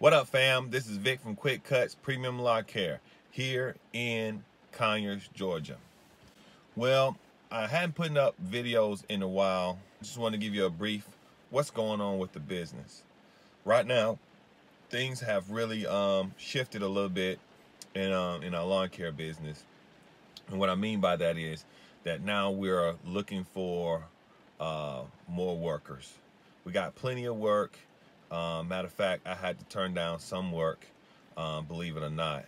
What up, fam? This is Vic from Cutz Premium Lawn Care here in Conyers, Georgia. Well, I hadn't put up videos in a while. Just want to give you a brief what's going on with the business. Right now, things have really shifted a little bit in our lawn care business. And what I mean by that is that now we're looking for more workers. We got plenty of work. Matter of fact, I had to turn down some work, believe it or not.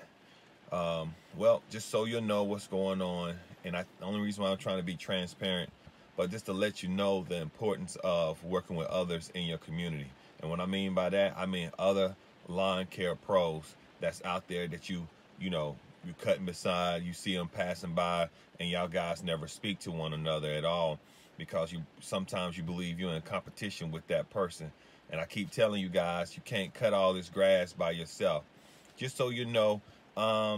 Well, just so you know what's going on, and the only reason why I'm trying to be transparent, but just to let you know the importance of working with others in your community. And what I mean by that, I mean other lawn care pros that's out there that you cutting beside, you see them passing by, and y'all guys never speak to one another at all because sometimes you believe you're in competition with that person. And I keep telling you guys, you can't cut all this grass by yourself. Just so you know, I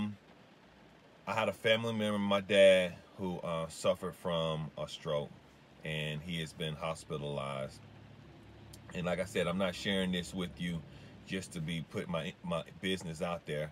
had a family member, my dad, who suffered from a stroke, and he has been hospitalized. And like I said, I'm not sharing this with you just to be putting my business out there.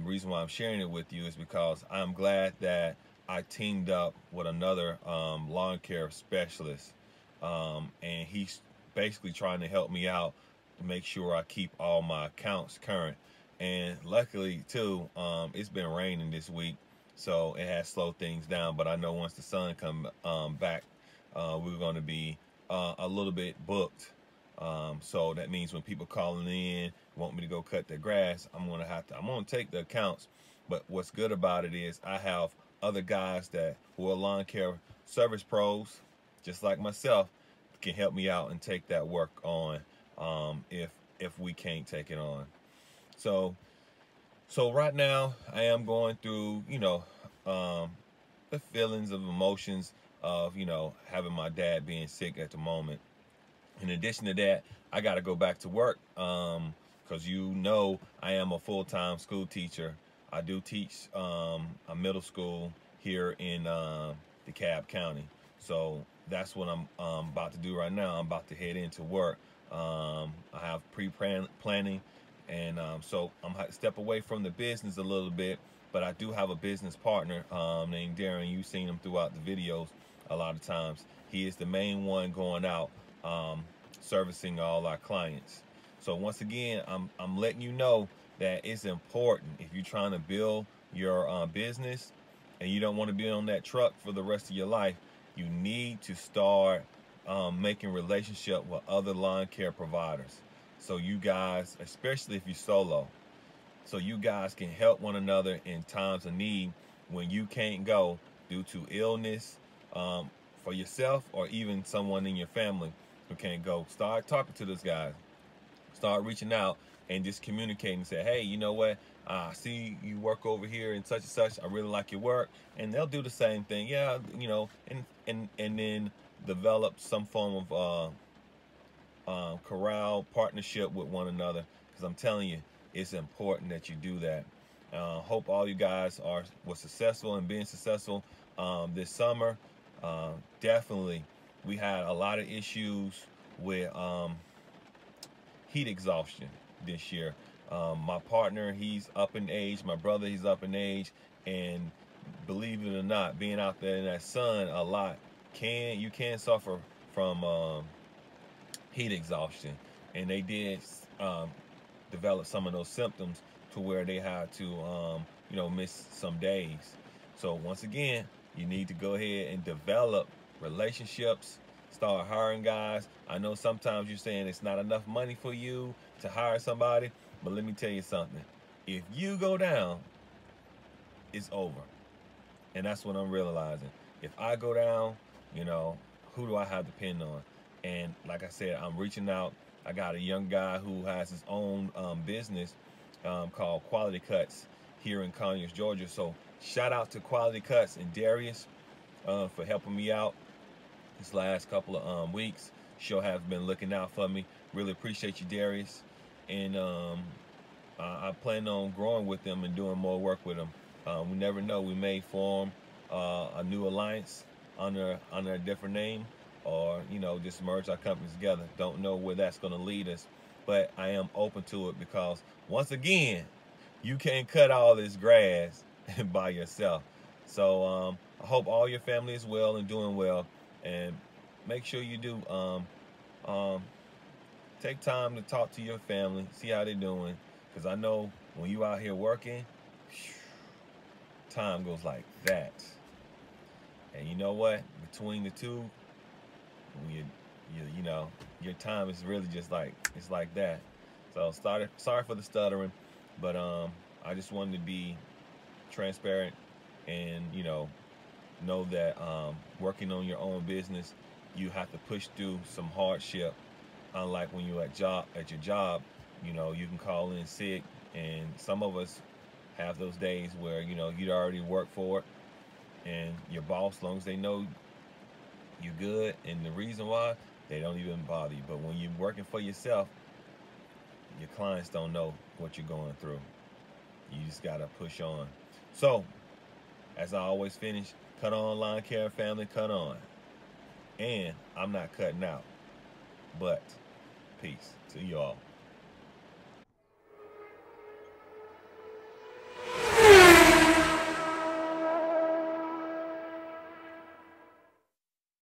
Reason why I'm sharing it with you is because I'm glad that I teamed up with another lawn care specialist, and he's basically trying to help me out to make sure I keep all my accounts current. And luckily too, it's been raining this week, so it has slowed things down. But I know once the sun come back, we're going to be a little bit booked. So that means when people calling in want me to go cut their grass, I'm gonna take the accounts. But what's good about it is I have other guys who are lawn care service pros, just like myself, can help me out and take that work on if we can't take it on. So right now I am going through the feelings of emotions of having my dad being sick at the moment. In addition to that, I got to go back to work because I am a full-time school teacher. I do teach a middle school here in DeKalb County. So that's what I'm about to do right now. I'm about to head into work. I have pre-planning, and so I'm going to step away from the business a little bit, but I do have a business partner named Deere. You've seen him throughout the videos a lot of times. He is the main one going out servicing all our clients. So once again, I'm letting you know that it's important if you're trying to build your business and you don't want to be on that truck for the rest of your life. You need to start making relationship with other lawn care providers. So you guys, especially if you're solo, so you guys can help one another in times of need when you can't go due to illness for yourself or even someone in your family who can't go. Start talking to this guy. Start reaching out and just communicating and say, hey, you know what? I see you work over here and such and such. I really like your work. And they'll do the same thing. Yeah, and then develop some form of corral partnership with one another. Because I'm telling you, it's important that you do that. Hope all you guys were successful in being successful this summer. Definitely, we had a lot of issues with heat exhaustion this year. My partner, he's up in age. My brother, he's up in age. And believe it or not, being out there in that sun a lot, you can suffer from heat exhaustion. And they did develop some of those symptoms to where they had to, miss some days. So once again, you need to go ahead and develop relationships. Start hiring guys. I know sometimes you're saying it's not enough money for you to hire somebody, but let me tell you something. If you go down, it's over. And that's what I'm realizing. If I go down, who do I have to depend on? And like I said, I'm reaching out. I got a young guy who has his own business called Quality Cutz here in Conyers, Georgia. So shout out to Quality Cutz and Darius for helping me out this last couple of weeks. Sure have been looking out for me. Really appreciate you, Darius. And I plan on growing with them and doing more work with them. We never know. We may form a new alliance under a different name, or just merge our companies together. Don't know where that's going to lead us, but I am open to it because, once again, you can't cut all this grass by yourself. So I hope all your family is well and doing well, and make sure you do take time to talk to your family, see how they're doing, because I know when you out here working, time goes like that. And you know what? Between the two, you know, your time is really just like, it's like that. So sorry for the stuttering, but I just wanted to be transparent and, you know that working on your own business, you have to push through some hardship. Unlike when you're at your job, you know, you can call in sick, and some of us have those days where, you know, you'd already worked for it, and your boss, as long as they know you're good, and the reason why, they don't even bother you. But when you're working for yourself, your clients don't know what you're going through. You just gotta push on. So, as I always finish, cut on, lawn care family, cut on. And I'm not cutting out. But peace to you all.